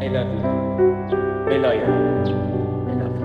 I love you. My lawyer. I love you. I love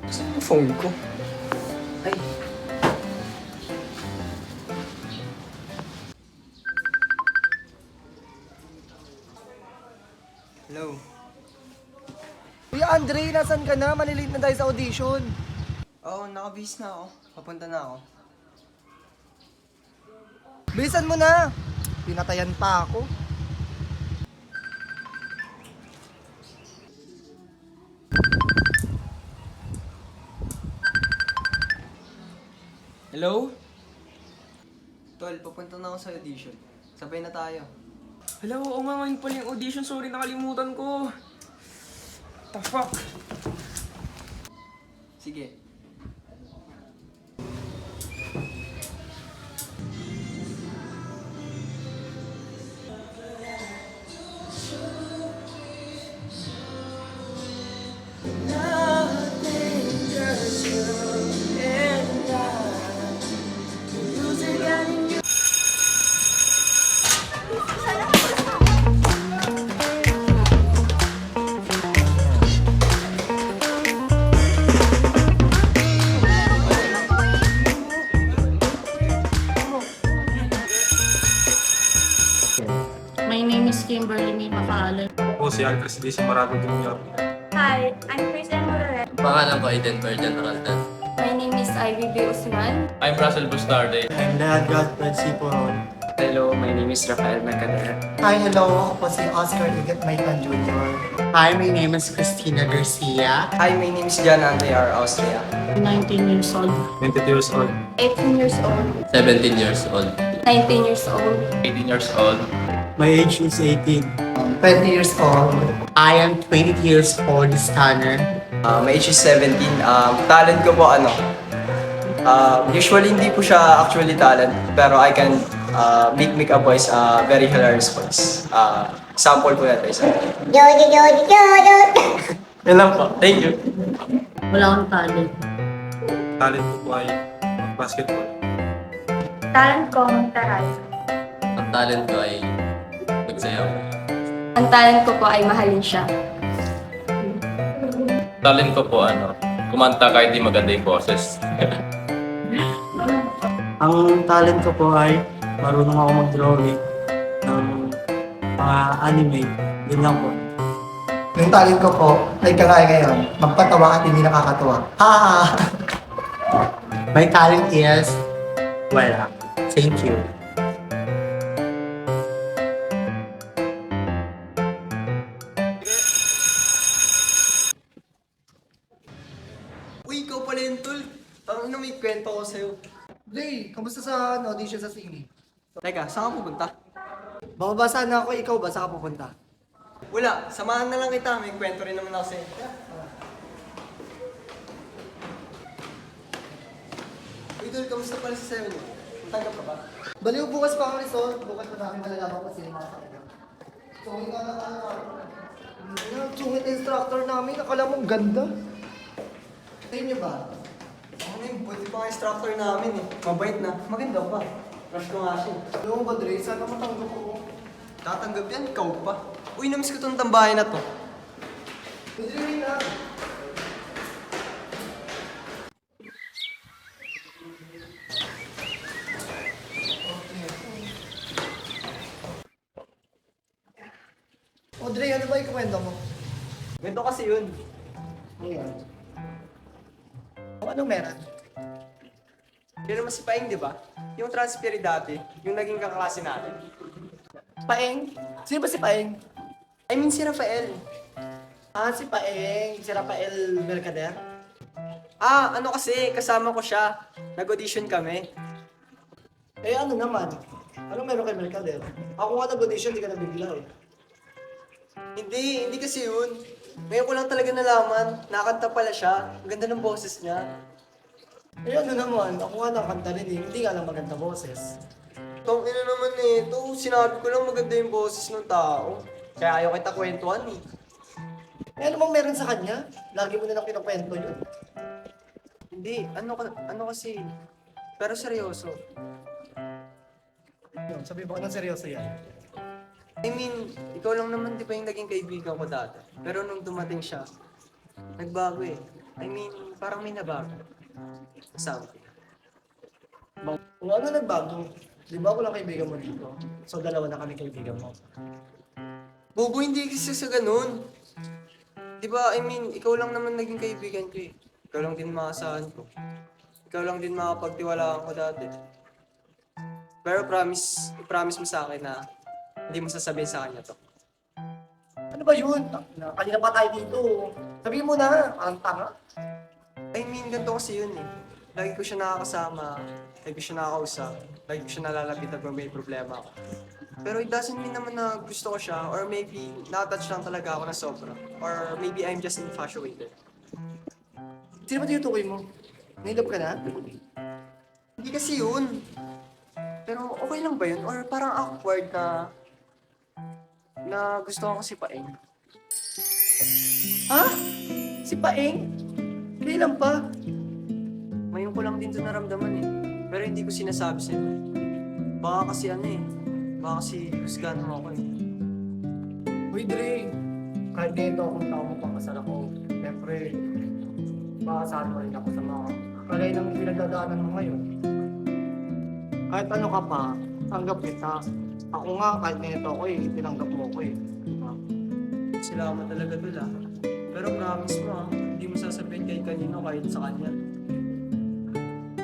Saan yung phone ko? Ay. Hello? Kuya Andre, nasan ka na? Malilate na tayo sa audition. Oo, nakabihis na ako. Papunta na ako. Bilisan mo na! Pinatayan pa ako. Hello? Tol, papunta na ako sa audition. Sabay na tayo. Hala, oo nga, ngayon pala yung audition. Sorry, nakalimutan ko. The fuck? Sige. My name is Kimberly May Mapaalan. Ako si Alcas D. Marado Jr. Hi, I'm Kristen Morales. Pangalan ko Aiden Ferdinand Araldan. My name is Ivy B. Usman. I'm Russell Bustarde. I'm Dad Godfred C. Poron. Hello, my name is Rafael Mercader. Hi, hello. Ako po si Oscar Igat Maitan Jr. Hi, my name is Christina Garcia. Hi, my name is John Andre R. Austria. 19 years old. 22 years old. 18 years old. 17 years old. 19 years old. 18 years old. My age is 18. 20 years old. I am 20 years old, Tanner. My age is 17. Talent ko po usually hindi po siya actually talent, pero I can make a voice, very hilarious voice. Sample po natin isa. Yan lang po. Thank you. Wala akong talent. Talent ko po ay basketball. Talent ko, magtaray. Ang talent ko ay magsayaw. Ang talent ko po ay mahalin siya. Talent ko po kumanta kahit di maganda yung boses. Ang talent ko po ay marunong ako mag-drawing ng mga anime. Yun lang po. Yung talent ko po, ay kagaya ngayon, magpatawa at hindi nakakatawa. Ha! My talent is, well, thank you. Uy, ikaw pala yun, tol. Ano may kwento ko sa'yo. Dre, kamusta sa audition sa singing? Teka, saan ka pupunta? Bababa sana ako, ikaw ba? Saan ka pupunta? Wala, samahan na lang kita. May kwento rin naman ako sa'yo. Uy, tol, kamusta pala sa 7? Tanggap ka ba? Baliw, bukas pa ang result. Bukas pa namin malalaman kung sino yung mga sakit. So, yung sungit instructor namin, akala mo ganda. Sa inyo ba? Ano yung buti pa ang instructor namin eh. Mabait na. Maganda pa. Crush ko nga siya. Alam mo ba, Dre? Sana matanggap ko. Tatanggap yan, ikaw pa. Uy, namiss ko tong tambahay na to. Dre, wait na. O Dre, ano ba yung kwento mo? Ganito kasi yun. Ayan. O anong meron? Yun naman si Paing, di ba? Yung transferi dati, yung naging kaklase natin. Paeng? Sino ba si Paeng? I mean si Rafael. Ah, si Paeng. Si Rafael Mercader. Ah, ano kasi, kasama ko siya. Nag-audition kami. Eh ano naman? Anong meron kay Mercader? Ako nga nag-audition, di ka nabigla eh. Hindi kasi yun. Ngayon ko lang talaga nalaman, nakanta pala siya. Ang ganda ng boses niya. Eh ano naman? Ako nga nakanta rin eh. Hindi nga lang maganda boses. Tong ina naman eh, ito, sinabi ko lang maganda yung boses ng tao. Kaya ayaw kita kwentuhan eh. Eh ano bang meron sa kanya? Lagi mo na lang kinukwento yun. Hindi, ano kasi, pero seryoso. Yun, sabi mo ka ng seryoso yan. I mean, ikaw lang naman di ba yung naging kaibigan ko dati? Pero nung dumating siya, nagbago eh. I mean, parang may nabago. Something. Kung ano nagbago, di ba ako lang kaibigan mo dito? So dalawa na kami kaibigan mo. Bobo, hindi kasi sa ganun. Di ba, I mean, ikaw lang naman naging kaibigan ko eh. Ikaw lang din maasahan ko. Ikaw lang din makapagtiwalaan ko dati. Pero promise mo sa akin na hindi mo sasabihin sa kanya to. Ano ba yun? Kanina pa tayo dito. Sabihin mo na, parang tanga. I mean, ganito kasi yun eh. Lagi ko siya nakakasama, lagi ko siya nakakausap, lagi ko siya nalalapitan pag may problema ako. Pero it doesn't mean naman na gusto ko siya, or maybe na-touch lang talaga ako na sobra. Or maybe I'm just infatuated. Sino ba tinutukoy mo? Nilab ka na? Hindi kasi yun. Pero okay lang ba yun? Or parang awkward na gusto ko si Paeng. Ha? Si Paeng? Kailan pa? Ngayon ko lang din ito naramdaman eh. Pero hindi ko sinasabi sa'yo. Baka kasi baka kasi husgahan mo ako eh. Uy, Dre. Kahit ganito akong tao mo pang kasal ako, siyempre, makasama rin ako sa mga kalay ng pinagdadaanan mo ngayon. Kahit ano ka pa, tanggap kita. Ako nga, kahit ganito ako eh, tinanggap mo ko eh. Salamat talaga dul ah. Pero promise mo ah, hindi mo sasabihin kahit kanino kahit sa kanya.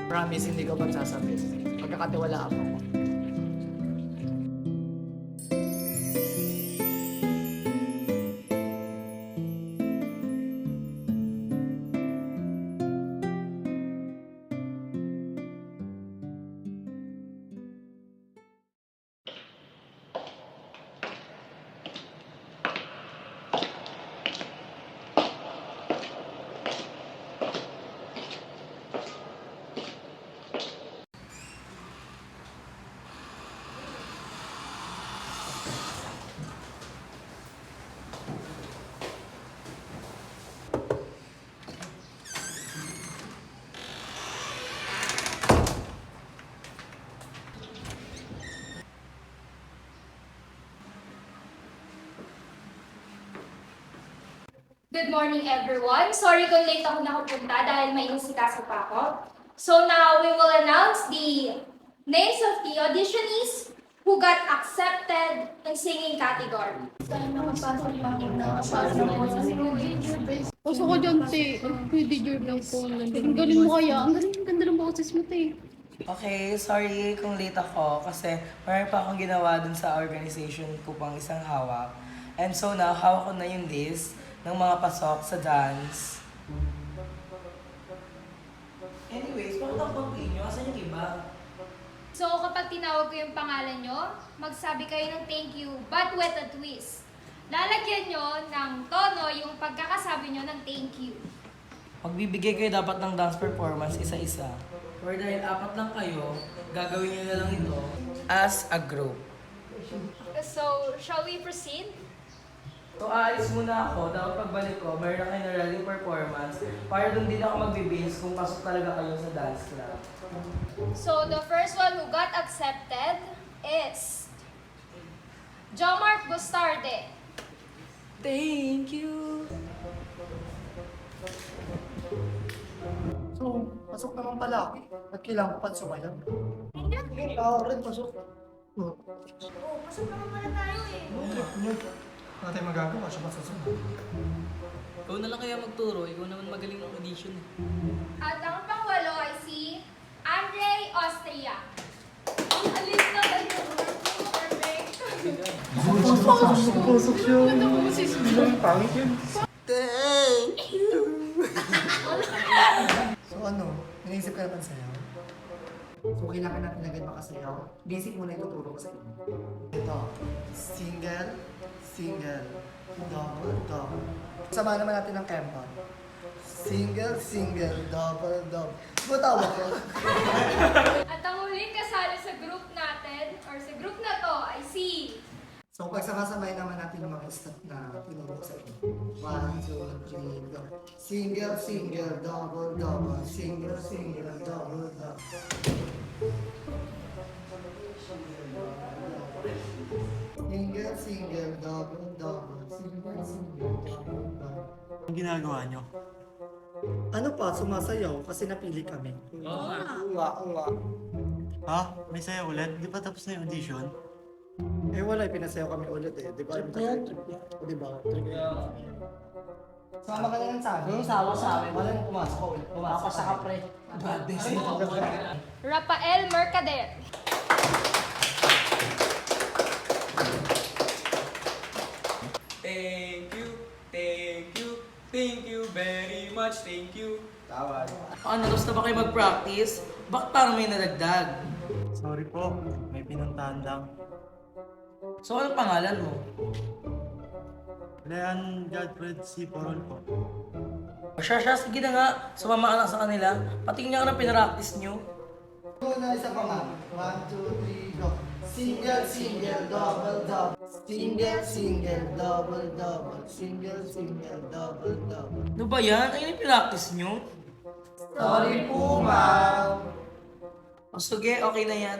Promise, hindi ko magsasabihin. Magkakatiwalaan mo ko. Good morning, everyone. Sorry kung late ako nakapunta dahil may inisikaso pa ako. So now, we will announce the names of the auditionees who who got accepted ng singing category. Puso ko dyan, te. Pwede deserve lang po. Ang galing mo kaya. Ang galing, ang ganda ng boses mo, te. Okay, sorry kung late ako kasi marami pa akong ginawa dun sa organization ko pang isang hawak. And so now, hawak ko na yung list ng mga pasok sa dance. Anyways, bakit ako pang-pin nyo? Asan yung iba? So kapag tinawag ko yung pangalan nyo, magsabi kayo ng thank you, but with a twist. Lalagyan nyo ng tono yung pagkakasabi nyo ng thank you. Magbibigay kayo dapat ng dance performance isa-isa. Or dahil 4 lang kayo, gagawin nyo na lang ito as a group. So, shall we proceed? So, aalis muna ako. Dapat pagbalik ko, mayroon na kayo na rally performance para doon din ako magbibase kung pasok talaga kayo sa dance club. So, the first one who got accepted is Jomart Bustarde. Thank you! So, pasok naman pala ako. At kailangan ko pa sumayan. Hindi. Ako rin, pasok. Oh, pasok naman pala tayo eh. Wala tayong magagawa, siya masusunod. Ikaw na lang kaya magturo. Ikaw naman magaling ng audition. At ang pangwalo ay si Andre Austria. Ang alis na kayo. Perfect. Pasok siya. Pangit yun. Thank you! So ano, iniisip ka naman sa'yo? So kailangan natin agad makasayaw. Basic muna yung tuturo ko sa'yo. Ito, single, single, double, double. Sama naman natin ng kempa. Single, single, double, double. Diba tawag ko? At ang huling kasali sa group natin, or sa group na to, ay si So pagsakasabay naman natin yung mga step na tinuro ko sa inyo. 1, 2, 3, go. Single, single, double, double. Single, single, double, double. Single, single, double, double. Single, single, double, double. Ang ginagawa nyo? Ano pa? Sumasayaw kasi napili kami. Oo nga. Ha? May sayo ulit? Di ba tapos na yung audition? Eh wala, pinasayaw kami ulit eh. Di ba? O di ba? Sama ka na lang sa amin. Sama sa amin. Wala nang pumasok ka ulit. Pumasok sa kapre. Rafael Mercader. Thank you very much, thank you. Tawad. Ano, gusto ba kayo mag-practice? Bakit parang may nadagdag? Sorry po, may pinuntahan lang. So, anong pangalan mo? Leon Godfred C. Porol po. Siya, sige na nga. Sumama ka na sa kanila. Patingin niya ka ng pinaractice niyo. Una, isa pa nga. 1, 2, 3, go. Single, single, double, double. Single, single, double, double. Single, single, double, double. Ano ba yan? Ano yung pinaractice niyo? Sorry po, ma'am. O sige, okay na yan.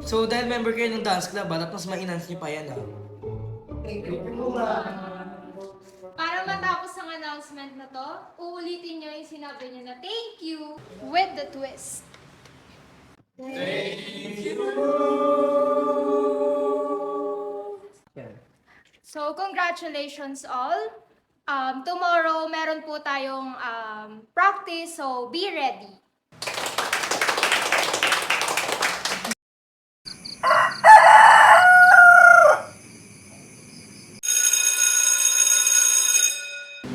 So, dahil member kayo ng dance club, dapat mas ma-enhance niyo pa yan, ha? Thank you po, ma'am. Para matapos ang announcement na to, uulitin nyo yung sinabi nyo na thank you with the twist. So, congratulations all. Tomorrow, meron po tayong practice, so be ready.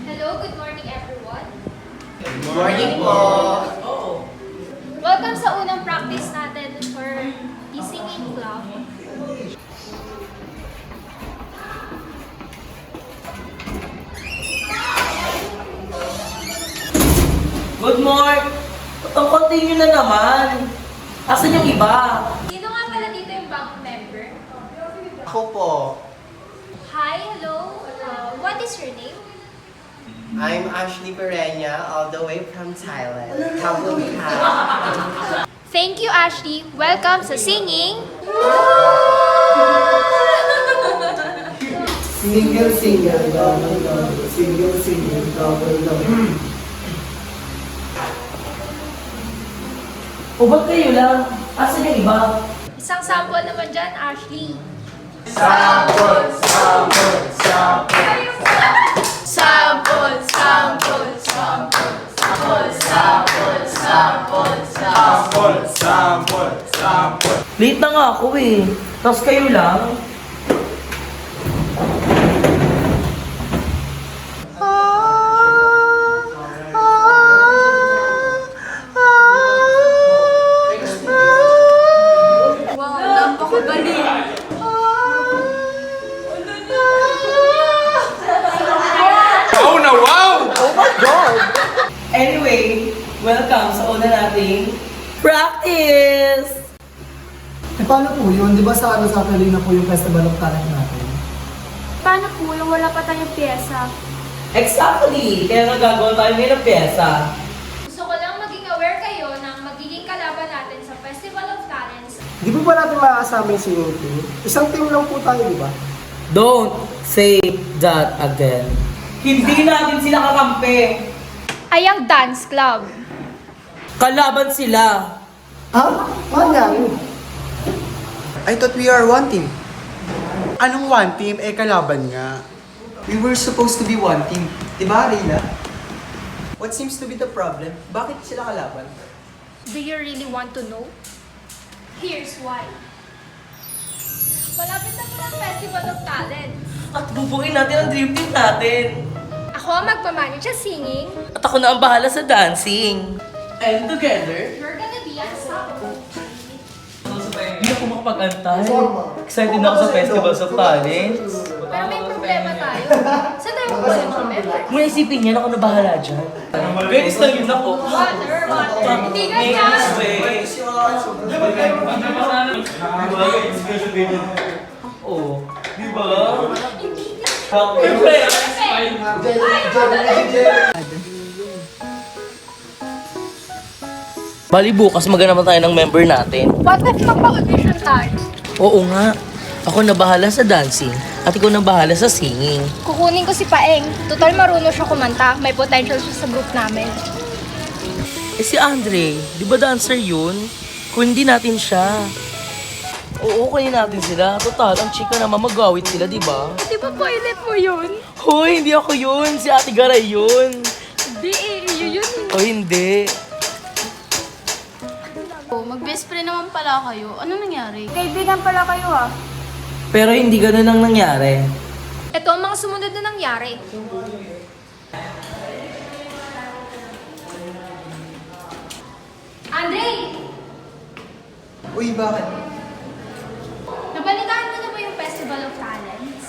Hello, good morning everyone. Morning po! Oo. Welcome sa unang practice natin for the singing club. Good morning! Ang continue na naman. Asan yung iba? Sino nga pala dito yung bagong member? Ako po. Hi, hello. What is your name? I'm Ashley Perenya, all the way from Thailand. Kabuhay. Thank you, Ashley. Welcome sa singing. Single, single, double, double. Single, single, double, double. O ba't kayo lang? Asan yung iba? Isang sample naman dyan, Ashley. Late na nga ako eh. Tapos kayo lang. Wow, napakagaling. Anyway, welcome sa una nating practice! Eh, paano po yun? Di ba sa Saturday na po yung Festival of Talent natin? Paano po yung wala pa tayong pyesa? Exactly! Kaya nagagawa tayo ngayon ng pyesa. Gusto ko lang maging aware kayo ng magiging kalaban natin sa Festival of Talents. Di ba natin makakasama yung singing team? Isang team lang po tayo, di ba? Don't say that again. Hindi natin sila kakampi. Ay, ang dance club. Kalaban sila. Ha? Paano yan? I thought we are one team. Anong one team? Eh, kalaban nga. We were supposed to be one team. Diba, Reyna? What seems to be the problem? Bakit sila kalaban? Do you really want to know? Here's why. Malapit na po ang Festival of Talents. At bubuin natin ang dream team natin. Ako ang magmamanage sa singing. At ako na ang bahala sa dancing. And together, You're gonna be unstoppable. hindi ako makapag-antay. Excited na ako sa Festivals of Talents. Pero may problema tayo. Saan tayo kukuha ng mga member? Muna isipin niya na ako na bahala dyan. Venis lang yun ako. Water. Hindi ganyan. Oo. Di ba? Siyempre. Bali bukas maganapan tayo ng member natin. What if magpa-audition tayo? Oo nga. Ako na bahala sa dancing at ikaw na bahala sa singing. Kukunin ko si Paeng. Total marunong siya kumanta. May potential siya sa group namin. Eh si Andre, di ba dancer yun? Kung hindi natin siya. Oo, kayo natin sila. Total, ang chika naman magawit sila, di ba? Di ba pilot mo yun? Hoy, hindi ako yun. Si Ate Garay yun. Di, yun. O hindi. Mag-best friend naman pala kayo. Ano nangyari? Kaibigan pala kayo ah. Pero hindi ganun ang nangyari. Ito ang mga sumunod na nangyari. Andre! Uy, bakit? Nabalitaan mo na ba yung Festival of Talents?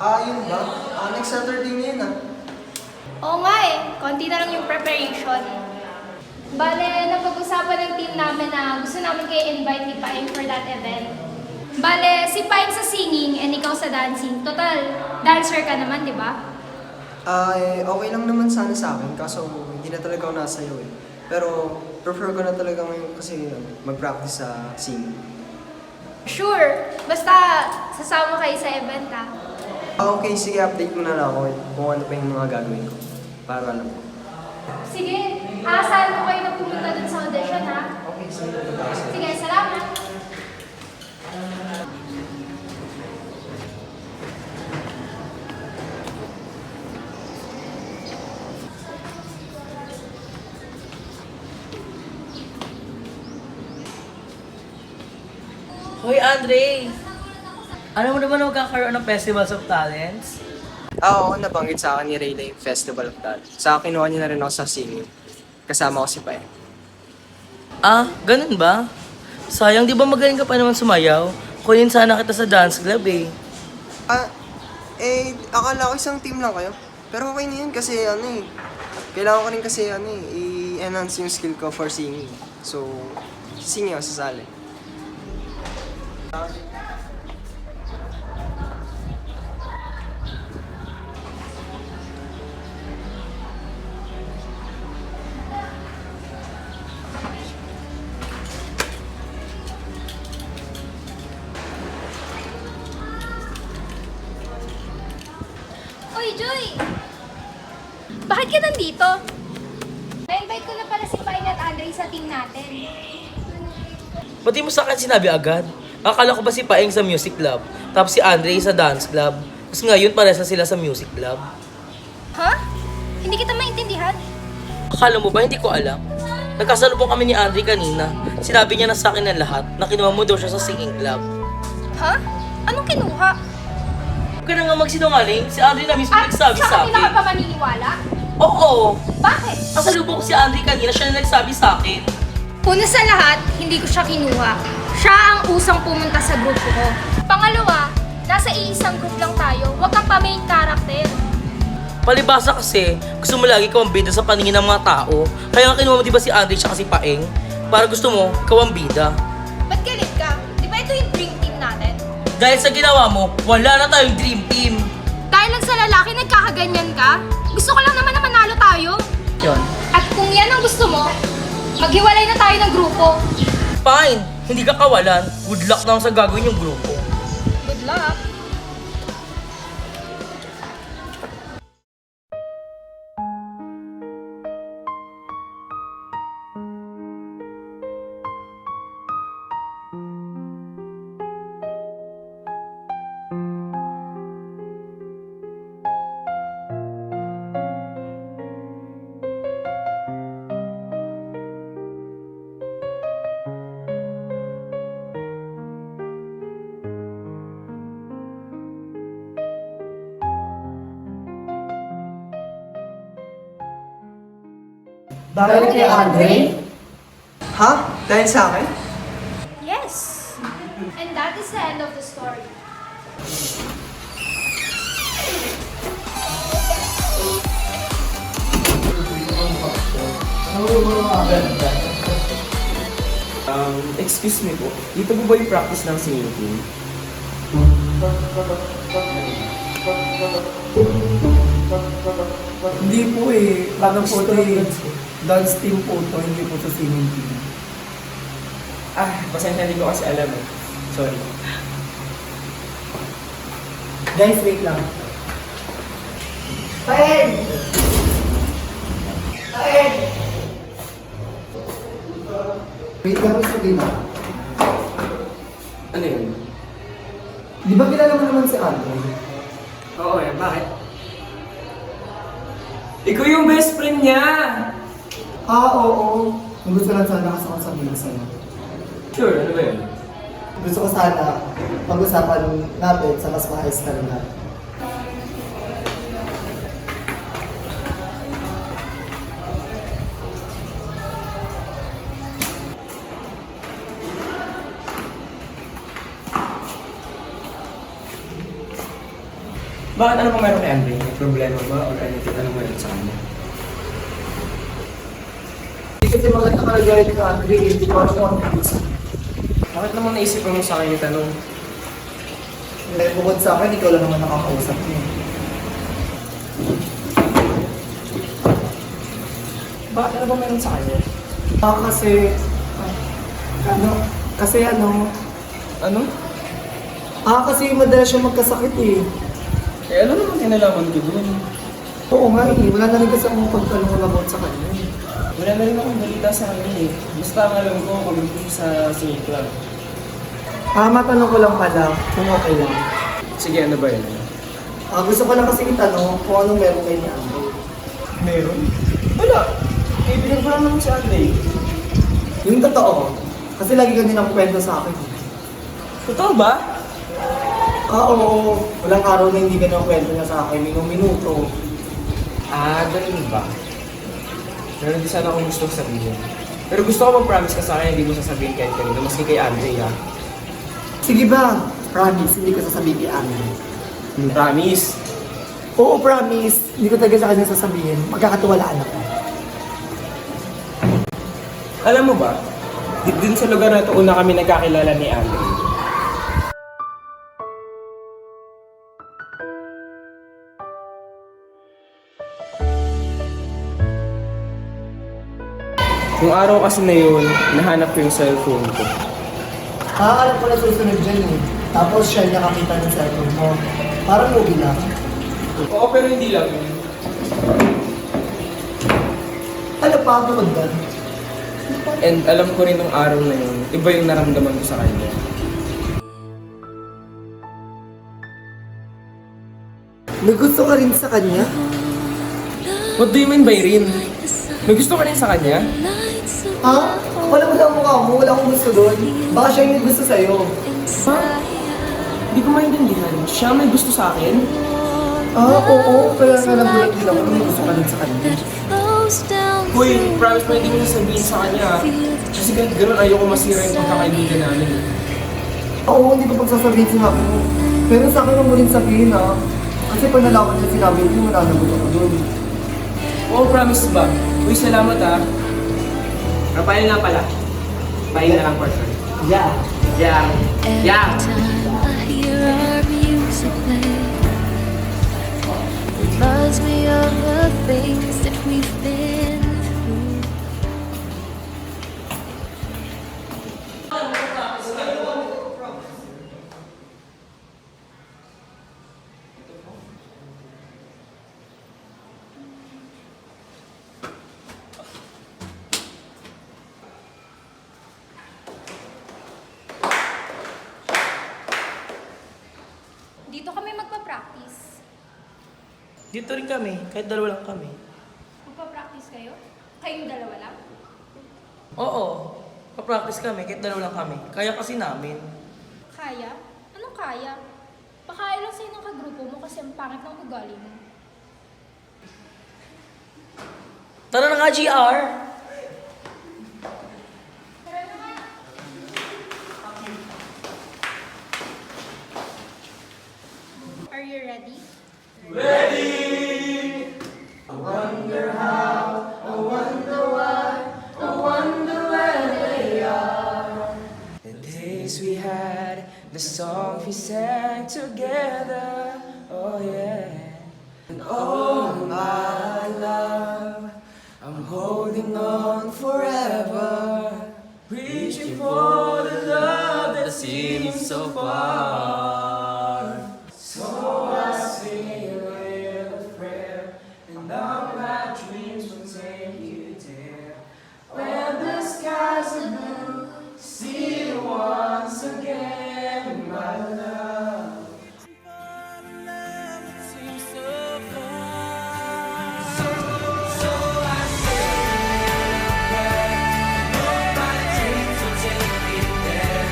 Yun ba? Next Saturday na yun, Oo nga eh. Konti na lang yung preparation. Bale, napag-usapan ng team namin na gusto namin kayo invite ni Paeng for that event. Bale, si Paeng sa singing and ikaw sa dancing. Total, dancer ka naman, di ba? Okay lang naman sana sa akin, kaso hindi na talaga ako nasayaw eh. Pero prefer ko na talaga ngayon kasi mag-practice sa singing. Sure. Basta, sasama kayo sa event ha. Okay, sige, update mo na lang ako kung ano pa yung mga gagawin ko. Para alam ko. Sige, aasahan ko kayo na pumunta dun sa audition ha. Okay, sige. Sige, salamat. Hoy, Andre! Alam mo naman na magkakaroon ng Festivals of Talents? Oo, nabanggit sa akin ni Rayla yung Festival of Talent. Sa akin, kinuha niya na rin ako sa singing. Kasama ko si Pai. Ah, ganun ba? Sayang, di ba magaling ka pa naman sumayaw? Kunin sana kita sa dance club eh. Akala ko isang team lang kayo. Pero okay na yun kasi kailangan ko rin kasi i-enhance yung skill ko for singing. So, singing ako sa sali. Uy, Joy! Bakit ka nandito? Na-invite ko na pala si Paeng at Andre sa team natin. Ba't di mo sa akin sinabi agad? Akala ko ba si Paeng sa music club, tapos si Andre sa dance club, tapos ngayon pares na sila sa music club. Ha? Hindi kita maintindihan? Akala mo ba hindi ko alam? Nagkasalubong kami ni Andre kanina. Sinabi niya na sa akin ng lahat na kinuha mo daw siya sa singing club. Ha? Anong kinuha? Huwag ka na nga magsinungaling. Si Andre na mismo At nagsabi sa sa kanila ka akin. pa maniniwala? Oo! Bakit? Kasalubong ko si Andre kanina, siya na nagsabi sa akin. Una sa lahat, hindi ko siya kinuha. Siya ang usang pumunta sa grupo ko. Pangalawa, nasa iisang group lang tayo. Huwag kang pa main character. Palibasa kasi, gusto mo lagi ikaw ang bida sa paningin ng mga tao. Kaya nga kinuha mo di ba si Andre siya kasi Paeng? Para gusto mo, ikaw ang bida. Ba't galit ka? Di ba ito yung dream team natin? Dahil sa ginawa mo, wala na tayong dream team. Dahil lang sa lalaki nagkakaganyan ka? Gusto ko lang naman na manalo tayo. Yun. At kung yan ang gusto mo, maghiwalay na tayo ng grupo. Fine, hindi ka kawalan. Good luck na lang sa gagawin yung grupo. Good luck. Dahil kay Andre? Ha? Dahil sa akin? Yes. And that is the end of the story. Excuse me po. Dito po ba yung practice ng singing team? Hindi po eh. Ano po ito eh. Dance team po ito, hindi po sa singing team. Pasensya hindi ko kasi alam eh. Sorry. Guys, wait lang. Paeng! Paeng! Wait lang, sabihin na. Ano yun? Di ba kilala mo naman si Andre? Oo eh, bakit? Ikaw yung best friend niya! Oo. Kung gusto lang sana kasi akong sabihin sa'yo. Sure, ano ba yun? Gusto ko sana pag-usapan natin sa mas maayos na rin natin. Bakit ano pa meron kay Andre? May problema ba or anything? Ano mo yun sa kanya? Hindi kasi maganda kalagayan ka, Andre. Hindi ko ako Bakit naman naisipan mo sa akin yung tanong? Hindi, bukod sa akin, ikaw lang naman nakakausap niya. Bakit ano ba meron sa kanya? Ano? Kasi madalas siya magkasakit eh. Eh ano naman kinalaman ko dun? Oo nga eh, wala na rin kasi akong pagtanong about sa kanya eh. Wala na rin akong balita sa akin eh. Basta ang alam ko, pag-ibig sa singing club. Matanong ko lang pala kung okay lang. Sige, ano ba yun? Gusto ko lang kasi itanong kung anong meron kayo ni Andre. Meron? Wala. Kaibigan ko lang naman si Andre. Yung totoo, kasi lagi ka din ang kwento sa akin. Totoo ba? Oo. Walang araw na hindi ka ng kwento niya sa akin, minuto. Ganun ba? Meron din sana akong gusto sabihin. Pero gusto ko mag-promise ka sa akin, hindi mo sasabihin kahit kanina, maski kay Andre, ha? Sige ba? Promise, hindi ko sasabihin kay Andre. Promise? Oo, promise. Hindi ko talaga sa kanya sasabihin. Magkakatiwalaan ako. Alam mo ba, din sa lugar na ito, una kami nagkakilala ni Andre. Yung araw kasi na yun, nahanap ko yung cellphone ko. Alam ko na susunod dyan eh. Tapos siya nakakita ng cellphone mo. Parang movie lang. Oo, pero hindi lang yun. Ano pa ako doon? And alam ko rin nung araw na yun, iba yung naramdaman ko sa kanya. May gusto ka rin sa kanya? What do you mean by Rin? May gusto ka rin sa kanya? Ha? Kapala mo na ang mukha mo, wala akong gusto doon. Baka siya yung may gusto sa'yo. Ha? Hindi ko maintindihan. Siya may gusto sa akin? Oo, kaya nga nagulat din ako na may gusto ka rin sa kanya. Hoy, promise mo hindi mo sasabihin sa kanya. Kasi ganun ayoko masira yung pagkakaibigan namin. Oo, hindi ko pagsasabihin sinabi mo. Pero sa akin mo rin sabihin ha. Kasi pag nalaman niya sinabi mo, mananagot ako doon. Oo, promise ba? Uy, salamat ah. Rafael nga pala. Pahinga na lang for sure. Yeah. Yeah. Yeah. Reminds me of the things that we've been through. Dito kami magpa-practice. Dito rin kami, kahit dalawa lang kami. Magpa-practice kayo? Kayong dalawa lang? Oo, pa-practice kami, kahit dalawa lang kami. Kaya kasi namin. Kaya? Anong kaya? Baka ilang sa'yo ng kagrupo mo kasi ang pangit ng ugali mo. Tara na nga, GR! Tara na nga. Are you ready? The days we had, the songs we sang together, oh yeah. And oh my love, I'm holding on forever, reaching for the love that seems so far. So I sing a little prayer, and all my dreams will take you there. When the skies are blue, see you once again, my love. Seems so far. So I say, all my dreams will take me there.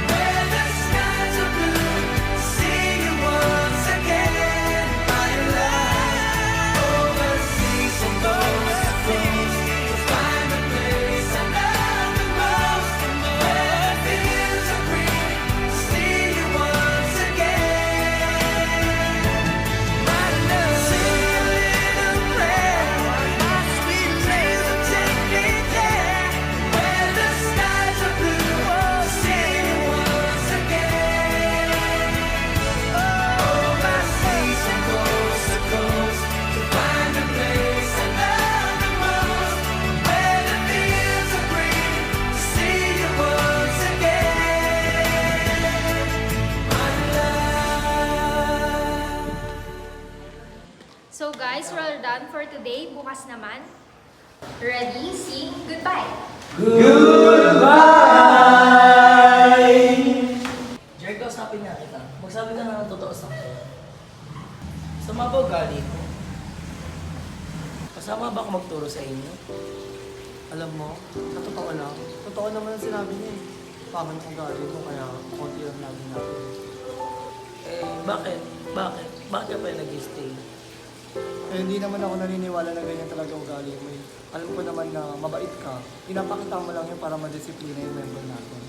When the skies are blue, see you once again, my love. Overseas and overseas, to find the place I love the most. Where the fields are green, see you once again, my love. Sing a little prayer, my sweet dreams will take me there. Where the skies are blue, see you once again. Overseas and coast to coast, to find the place I love the most. Where the fields are green, see you once again, my love. So guys, we're all done for today. Bukas naman. Ready, sing, goodbye. Jerry, kausapin nga kita. Magsabi ka na ng totoo sa akin. Sama ba ugali ko? Kasama ba ako magturo sa inyo? Alam mo, sa totoo lang, totoo naman ang sinabi niya eh. Pangit ang ugali mo, kaya konti lang lagi natin. Bakit? Bakit? Bakit ka pa nag-stay? Eh, hindi naman ako naniniwala na ganyan talaga ugali mo eh. Alam ko naman na mabait ka, pinapakita mo lang yun para madisiplina yung member natin.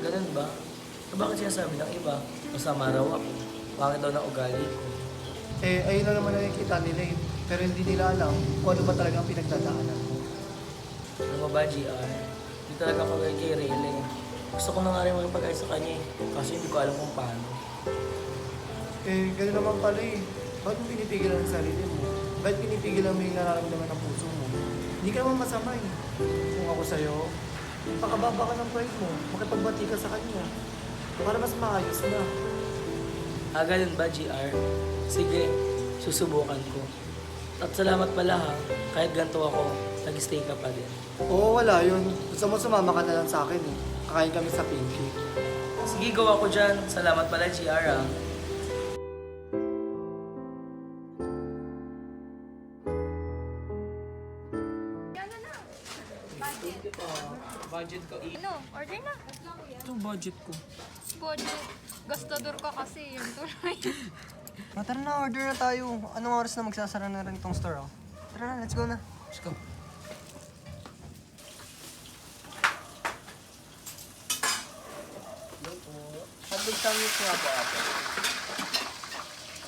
Ganun ba? Bakit sinasabi ng iba? Masama raw ako. Bakit daw na ugali ko? Eh, ayun na naman nakikita nila eh. Pero hindi nila alam kung ano ba talaga ang pinagdadaanan mo. Ano mo ba, GR? Hindi talaga ako kay Rayla eh. Gusto ko na nga rin makipag-ayos sa kanya eh. Kasi hindi ko alam kung paano. Eh, gano'n naman pala eh. Bakit mo pinipigilan ang sarili mo? Bakit pinipigilan mo yung nararamdaman ng puso mo? Hindi ka naman masama eh. Kung ako sa'yo, pakababa ka ng pride mo, makipagbati ka sa kanya. Para mas maayos na. Ganun ba, GR? Sige, susubukan ko. At salamat pala ha, kahit ganito ako, nag-stay ka pa din. Oo, wala yun. Gusto mo sumama ka na lang sa akin eh. Kakain kami sa Pinky. Sige, go ako dyan. Salamat pala, GR ha. Budget ko. Ano? Order na. Ito budget ko. Budget. Gastador ka kasi yun. Tuloy. Tara na, order na tayo. Anong oras na magsasara na rin tong store, oh? Tara na, let's go na. Let's go. Hotdog sandwich nga po, ate.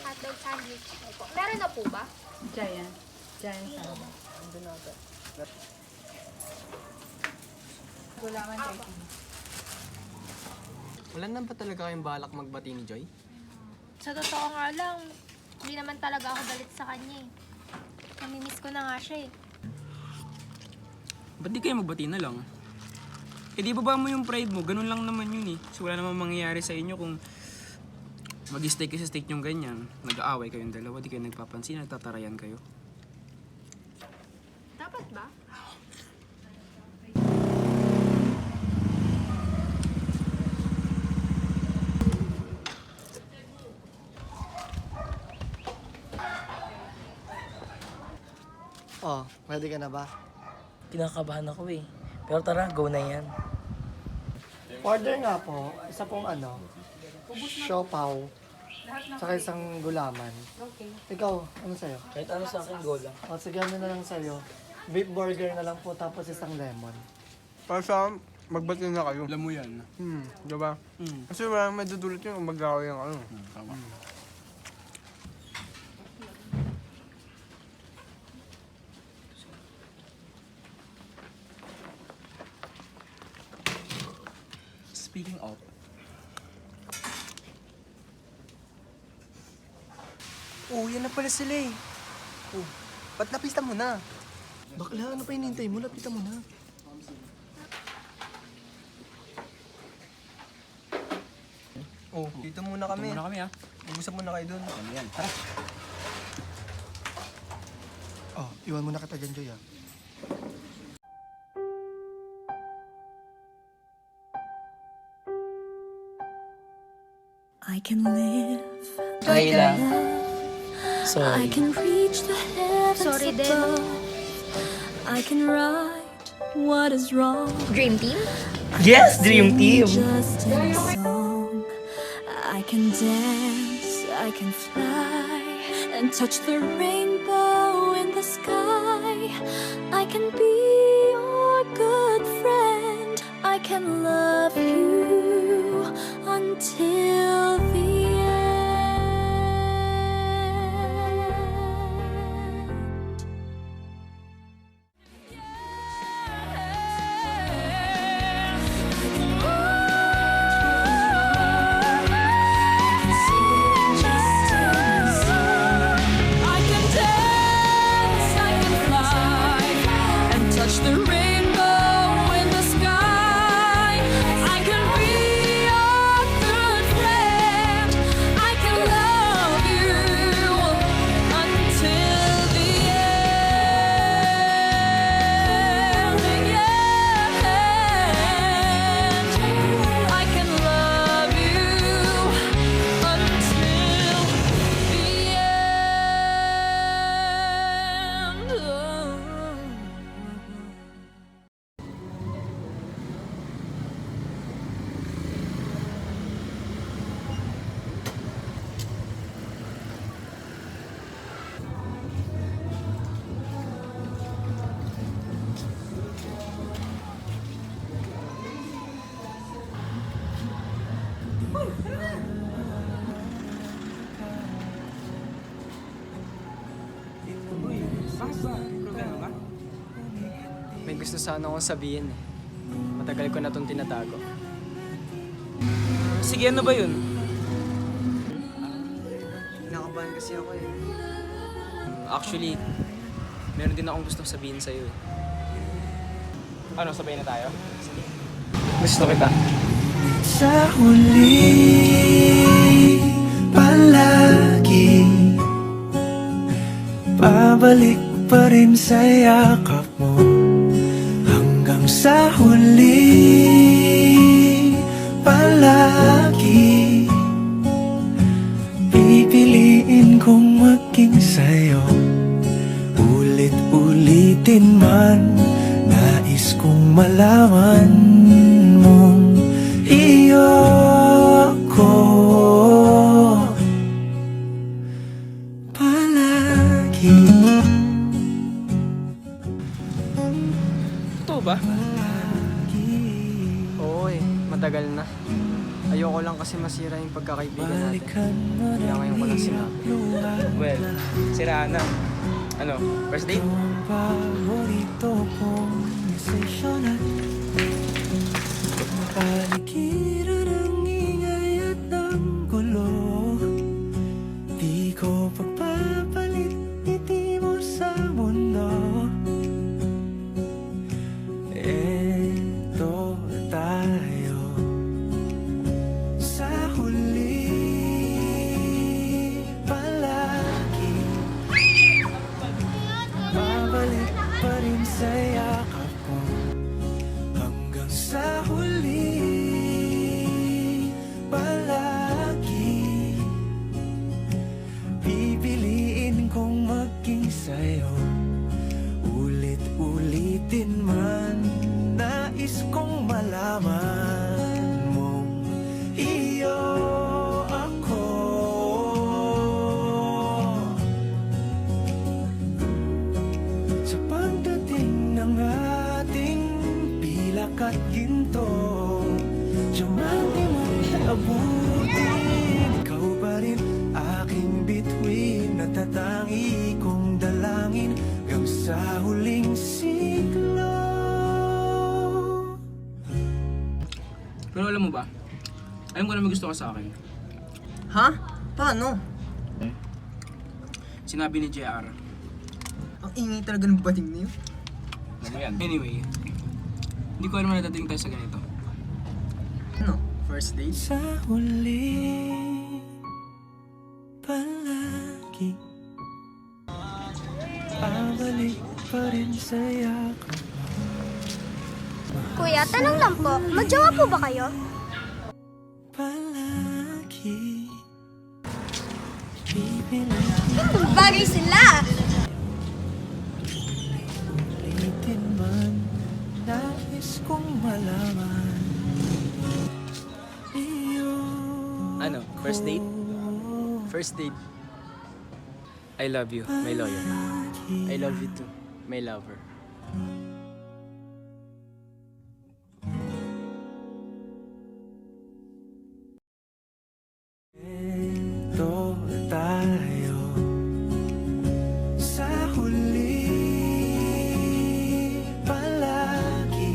Hotdog sandwich. Opo. Meron na po ba? Giant salad. Gulaman turkey. Wala na ba talaga kayong balak magbati ni Joy? Sa totoo nga lang, hindi naman talaga ako galit sa kanya eh. Namimiss ko na nga siya eh. Ba't di kayo magbati na lang? Eh di baba mo yung pride mo, ganun lang naman yun eh. So wala namang mangyayari sa inyo kung mag-stay kayo sa state yung ganyan. Nag-aaway kayong dalawa, di kayo nagpapansin, nagtatarayan kayo. Dapat ba? Oh, ready ka na ba? Kinakabahan ako eh. Pero tara, go na yan. Order nga po, isa pong siopaw, saka isang gulaman. Okay. Ikaw, ano sa'yo? Kahit ano sa akin, go lang. O, sige, ano na lang sa'yo? Beef burger na lang po, tapos isang lemon. Para sa magbati na kayo. Alam mo yan. Diba? Kasi wala nang madudulot yun kung mag-away ang ano. Tama. Speaking of, Oh, yan na pala sila eh. Oh, ba't napista mo na? Bakla, ano pa hinihintay mo? Lapitan mo na. Oh, dito muna kami. muna kami ha. Mag-usap muna kayo dun. Ano yan? Tara. Oh, iwan mo na kita dyan, Joy, ah. I can live Okay lang. I Sorry. can reach the heavens Sorry din. above. I can right what is wrong. Dream Team? Yes, Dream Team! Just in song. I can dance, I can fly, and touch the rainbow in the sky. I can be your good friend. I can love you until the end. I can dance, I can fly, and touch the rainbow in the sky. I can be your good friend. I can love you until the end. I can love you until the end. May gusto sana akong sabihin eh. Matagal ko na itong tinatago. Sige, ano ba yun? Nakabahan kasi ako eh. Actually, meron din akong gustong sabihin sa'yo eh. Ano, sabay na tayo? Gusto kita. Sa huli palagi babalik Babalik pa rin sa yakap mo hanggang sa huli. Palagi pipiliin kong maging sa'yo. Ulit-ulitin man, nais kong malaman mong iyo ako palagi. Totoo ba? Oo eh, matagal na. Ayoko lang kasi masira yung pagkakaibigan natin. Kaya ngayon ko lang sinabi. Well, siraan na. Ano, first date? Paborito kong session at paligiran ng ingay at ng gulo. Di ko pagpapalit ngiti mo sa mundo. Eto tayo sa huli palagi. Babalik pa rin sa yakap ko hanggang sa huli palagi. Pipiliin kong maging sa'yo. Ulit-ulitin man, nais kong malaman mong iyo ako. Sa pagdating ng ating pilak at ginto, diamante mo'y abutin. Ikaw pa rin aking bituin, natatangi kong dalangin hanggang sa huling siglo. Pero alam mo ba? Alam ko na may gusto ka sa akin. Ha? Paano? Sinabi ni JR. Ang ingay talaga ng bating niyo. Ano yan? Anyway, hindi ko alam na natating tayo sa ganito. Ano? First date? Sa huli palagi babalik pa rin sa yakap. Kuya, tanong lang po, magjowa po ba kayo? Palagi pipilitin Bagay sila! man, nais kong malaman iyo. Ano? First date? First date. I love you, my lawyer. I love you too, my lover. Eto tayo sa huli palagi.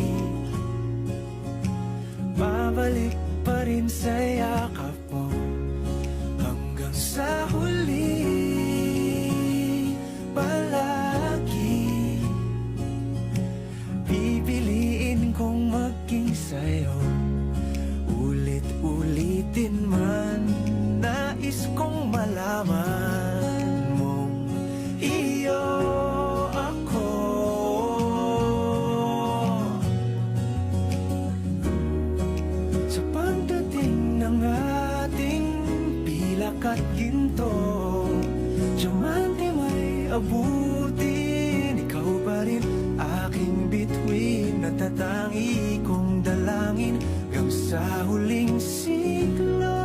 Babalik pa rin sa yakap mo hanggang sa huli palagi. Pipiliin kong maging sa'yo. Ulit-ulitin man, nais kong malaman mong iyo ako. Sa pagdating ng ating pilak at ginto, diamante may abutin. Ikaw pa rin aking bituin, natatangi kong dalangin hanggang sa huling siglo.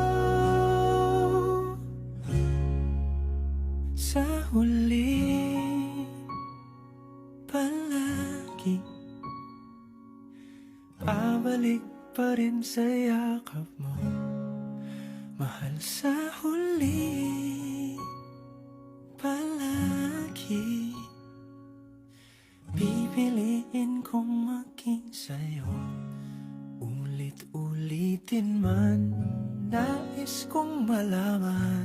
Sa huli palagi babalik pa rin sa yakap mo, mahal. Sa huli palagi pipiliin kong maging sa'yo. Ulit-ulitin man, nais kong malaman